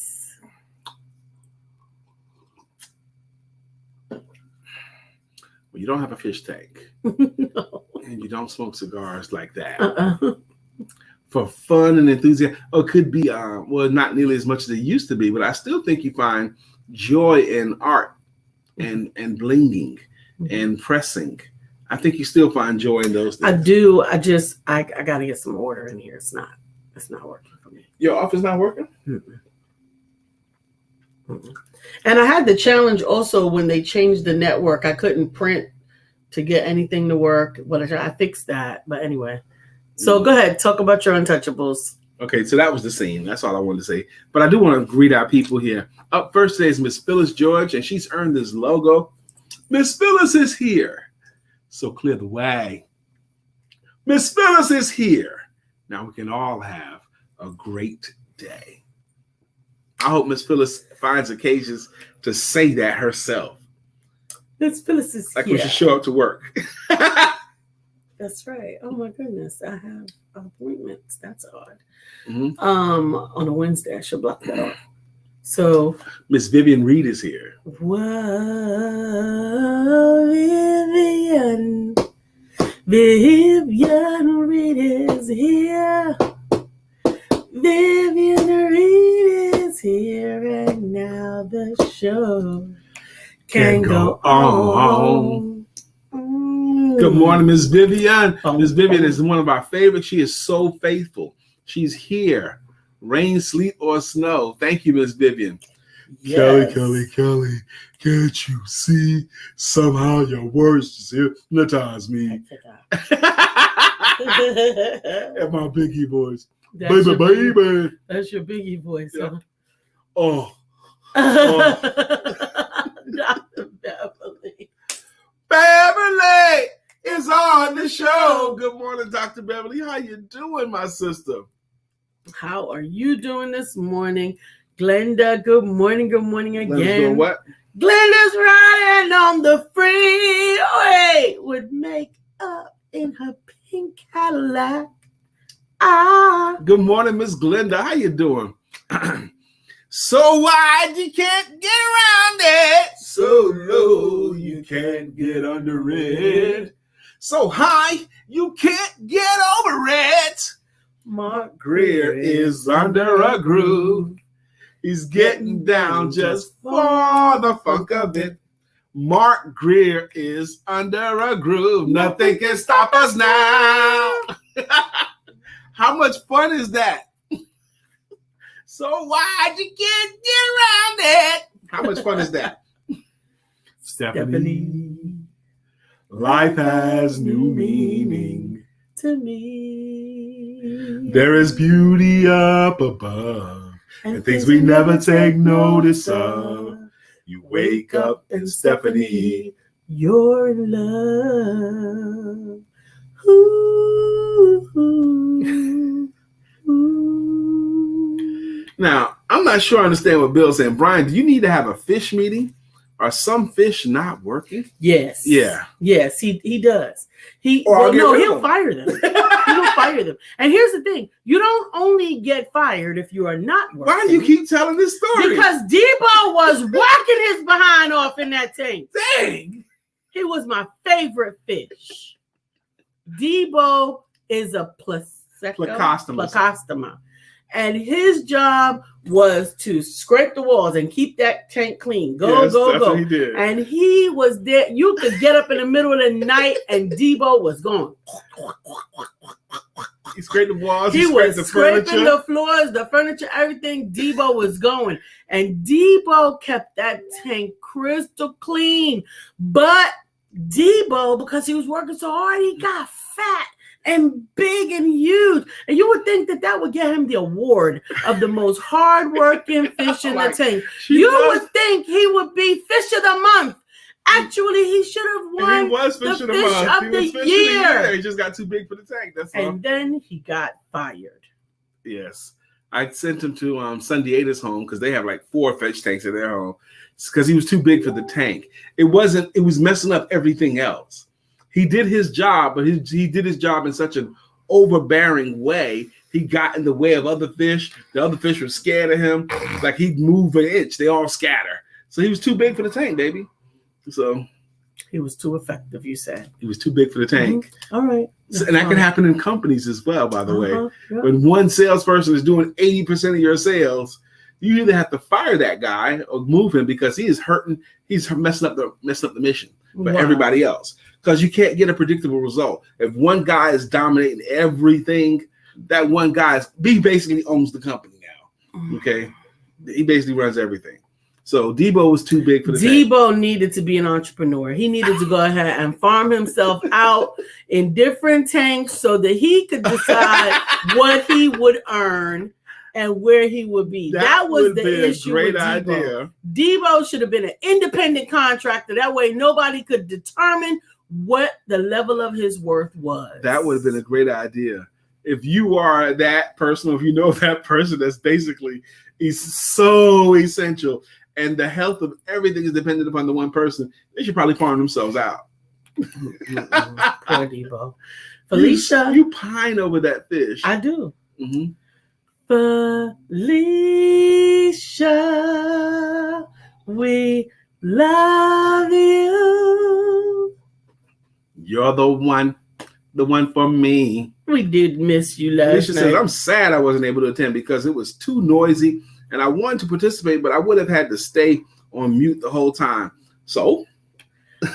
Well, you don't have a fish tank. No. And you don't smoke cigars like that. For fun and enthusiasm. Oh, it could be, not nearly as much as it used to be, but I still think you find joy in art and blinging and pressing. I think you still find joy in those things. I do. I got to get some order in here. It's not working for me. Your office not working? Mm-mm. Mm-mm. And I had the challenge also when they changed the network. I couldn't print to get anything to work. But I fixed that. But anyway, so go ahead. Talk about your untouchables. Okay, so that was the scene. That's all I wanted to say. But I do want to greet our people here. Up first today is Miss Phyllis George, and she's earned this logo. Miss Phyllis is here. So clear the way. Miss Phyllis is here. Now we can all have a great day. I hope Miss Phyllis finds occasions to say that herself. Miss Phyllis is like here. when she show up to work. That's right. Oh my goodness. I have appointments. That's odd. Mm-hmm. On a Wednesday, I should block that off. So Miss Vivian Reed is here. Vivian Reed is here. Vivian Reed is here, and now the show can go on. Good morning, Miss Vivian. Miss Vivian is one of our favorites. She is so faithful. She's here, rain, sleet, or snow. Thank you, Miss Vivian. Yes. Kelly, can't you see? Somehow your words just hypnotize me. And my biggie voice. That's Baby. That's your biggie voice, Yeah. huh? Oh. Dr. Beverly. Beverly is on the show. Good morning, Dr. Beverly. How you doing, my sister? How are you doing this morning? Glenda, good morning again. Doing what? Glenda's riding on the freeway with makeup in her pink Cadillac. Good morning, Miss Glenda. How you doing? So wide you can't get around it. So low you can't get under it. So high you can't get over it. Mark Greer is under a groove. He's getting down just for the funk of it. Mark Greer is under a groove. Nothing can stop us now. How much fun is that? So wide you can't get around it. How much fun is that? Stephanie, life has new meaning to me. There is beauty up above and things we never take notice of. You wake up and Stephanie, you're in love. Ooh, ooh, ooh. Now, I'm not sure I understand what Bill's saying. Brian, do you need to have a fish meeting? Are some fish not working? Yes. Yeah. Yes, he does. He'll fire them. He'll fire them. And here's the thing. You don't only get fired if you are not working. Why do you keep telling this story? Because Debo was whacking his behind off in that tank. Dang. He was my favorite fish. Debo is a placostoma. And his job was to scrape the walls and keep that tank clean. Go. That's what he did. And he was there. You could get up in the middle of the night and Debo was going. He scraped the walls. He was the scraping furniture. the floors, the furniture, everything. Debo was going. And Debo kept that tank crystal clean. But Debo, because he was working so hard, he got fat and big and huge. And you would think that would get him the award of the most hardworking fish in the tank. Would think he would be Fish of the Month. Actually, he should have won. He was Fish of the Month. He was Fish of the Year. He just got too big for the tank. That's all. And then he got fired. Yes. I sent him to Sun Diego's home because they have like 4 fish tanks in their home because he was too big for the tank. It was messing up everything else. He did his job, but he did his job in such an overbearing way. He got in the way of other fish. The other fish were scared of him. Like he'd move an inch, they all scatter. So he was too big for the tank, baby. So he was too effective, you said. He was too big for the tank. Mm-hmm. All right. So, and that can happen in companies as well, by the way. Yeah. When one salesperson is doing 80% of your sales, you either have to fire that guy or move him because he is hurting. He's messing up the mission for everybody else. Because you can't get a predictable result. If one guy is dominating everything, that one guy he basically owns the company now. Okay, he basically runs everything. So Debo was too big for the Debo needed to be an entrepreneur. He needed to go ahead and farm himself out in different tanks so that he could decide what he would earn and where he would be. That was the issue with Debo. Idea. Debo should have been an independent contractor. That way nobody could determine what the level of his worth was. That would have been a great idea. If you are that person, or if you know that person that's basically is so essential and the health of everything is dependent upon the one person, they should probably farm themselves out. Poor Debo. Felicia. You pine over that fish. I do. Mm-hmm. Felicia, we love you. You're the one for me. We did miss you last Alicia night. says, I'm sad I wasn't able to attend because it was too noisy and I wanted to participate, but I would have had to stay on mute the whole time. So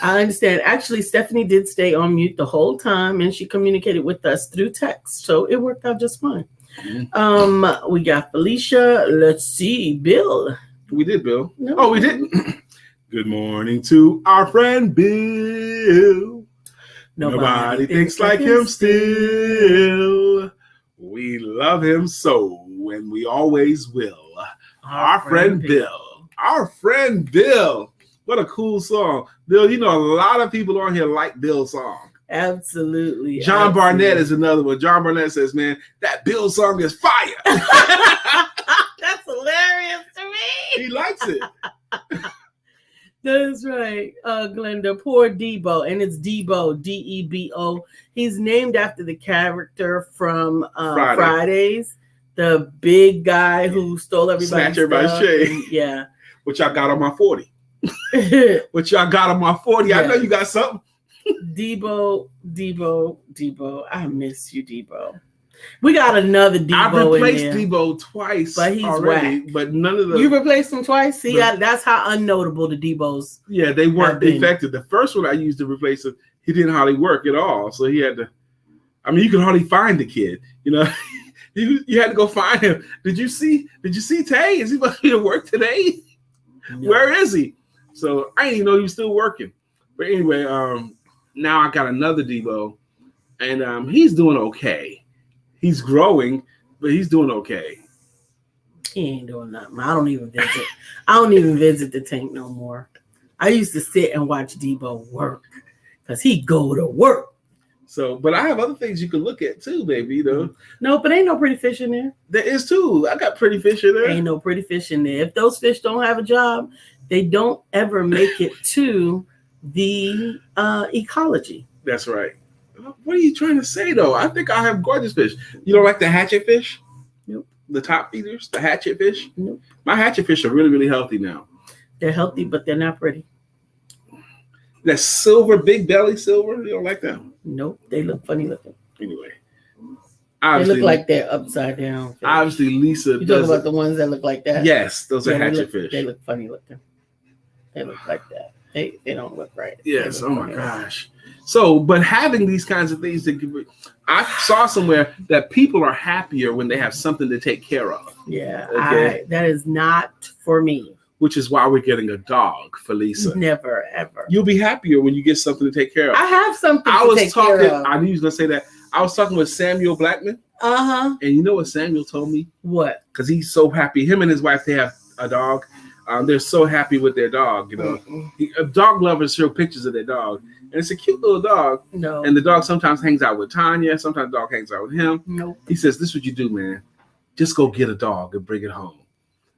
I understand. Actually, Stephanie did stay on mute the whole time and she communicated with us through text. So it worked out just fine. Mm-hmm. We got Felicia. Let's see. Bill. We did, Bill. No. Oh, we didn't. Good morning to our friend Bill. Nobody thinks like him still. We love him so, and we always will. Our friend Bill. Our friend Bill. What a cool song. Bill, you know, a lot of people on here like Bill's song. Absolutely. John Barnett is another one. John Barnett says, man, that Bill song is fire. That's hilarious to me. He likes it. That's right, Glenda. Poor Debo, and it's Debo, Debo. He's named after the character from Fridays, the big guy who stole everybody's stuff. Yeah, which I got on my 40. Which y'all got on my 40. Yeah. I know you got something. Debo. I miss you, Debo. We got another Debo. I've replaced Debo twice, but he's already. whack. But none of the you replaced him twice. See, that's how unnotable the Debos. Yeah, they weren't effective. The first one I used to replace him, he didn't hardly work at all. So he had to. I mean, you could hardly find the kid. You know, you had to go find him. Did you see Tay? Is he supposed to be to work today? No. Where is he? So I didn't even know he was still working. But anyway, now I got another Debo, and he's doing okay. He's growing, but he's doing okay. He ain't doing nothing. I don't even visit the tank no more. I used to sit and watch Debo work because he go to work. So, but I have other things you can look at too, baby. Though. No, but ain't no pretty fish in there. There is too. I got pretty fish in there. Ain't no pretty fish in there. If those fish don't have a job, they don't ever make it to the ecology. That's right. What are you trying to say, though? I think I have gorgeous fish. You don't like the hatchet fish? Nope. The top feeders, the hatchet fish? Nope. My hatchet fish are really, really healthy now. They're healthy, but they're not pretty. That silver, big belly silver, you don't like that? Nope. They look funny looking. Anyway. They Obviously, look like they're upside down. Fish. obviously Lisa You talking does about the ones that look like that? Yes, those are Yeah, hatchet fish. They look funny looking. They look like that. They don't look right. Yes. Look Oh my funny. gosh. So, but having these kinds of things I saw somewhere that people are happier when they have something to take care of. Yeah. Okay. That is not for me. Which is why we're getting a dog for Lisa. Never ever. You'll be happier when you get something to take care of. I have something to take care of. I knew you was gonna say that. I was talking with Samuel Blackman. Uh-huh. And you know what Samuel told me? What? Because he's so happy. Him and his wife, they have a dog. They're so happy with their dog. You know, dog lovers show pictures of their dog, and it's a cute little dog. No. And the dog sometimes hangs out with Tanya. Sometimes the dog hangs out with him. Nope. He says, "This is what you do, man. Just go get a dog and bring it home.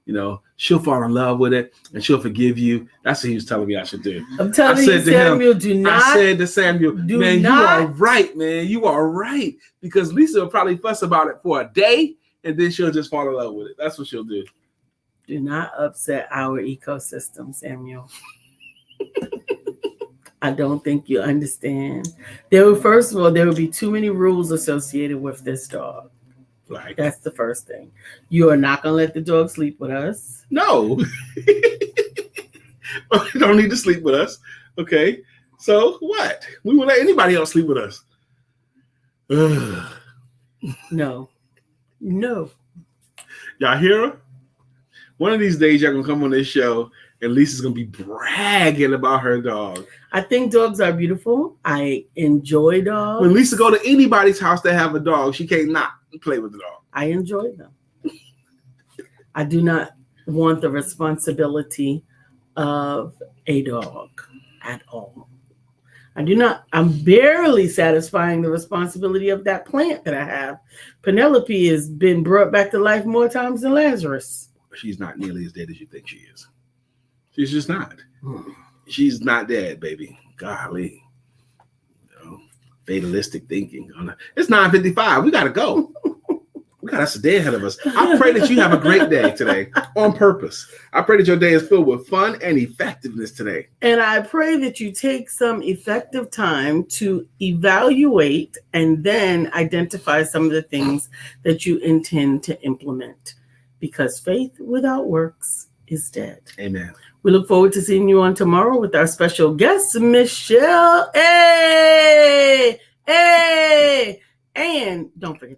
You know, she'll fall in love with it and she'll forgive you." That's what he was telling me I should do. I'm telling you, Samuel, do not. I said to Samuel, man, you are right, man. You are right. Because Lisa will probably fuss about it for a day and then she'll just fall in love with it. That's what she'll do. Do not upset our ecosystem, Samuel. I don't think you understand. First of all, there would be too many rules associated with this dog. Like, that's the first thing. You are not going to let the dog sleep with us. No. You don't need to sleep with us. Okay. So what? We won't let anybody else sleep with us. No. Y'all hear her? One of these days, y'all going to come on this show and Lisa's going to be bragging about her dog. I think dogs are beautiful. I enjoy dogs. When Lisa go to anybody's house that have a dog, she can't not play with the dog. I enjoy them. I do not want the responsibility of a dog at all. I'm barely satisfying the responsibility of that plant that I have. Penelope has been brought back to life more times than Lazarus. She's not nearly as dead as you think she is. She's just not. She's not dead, baby. Golly. Fatalistic thinking. It's 9:55. We got to go. We got us a day ahead of us. I pray that you have a great day today on purpose. I pray that your day is filled with fun and effectiveness today. And I pray that you take some effective time to evaluate and then identify some of the things that you intend to implement. Because faith without works is dead. Amen. We look forward to seeing you on tomorrow with our special guest, Michelle. Hey! And don't forget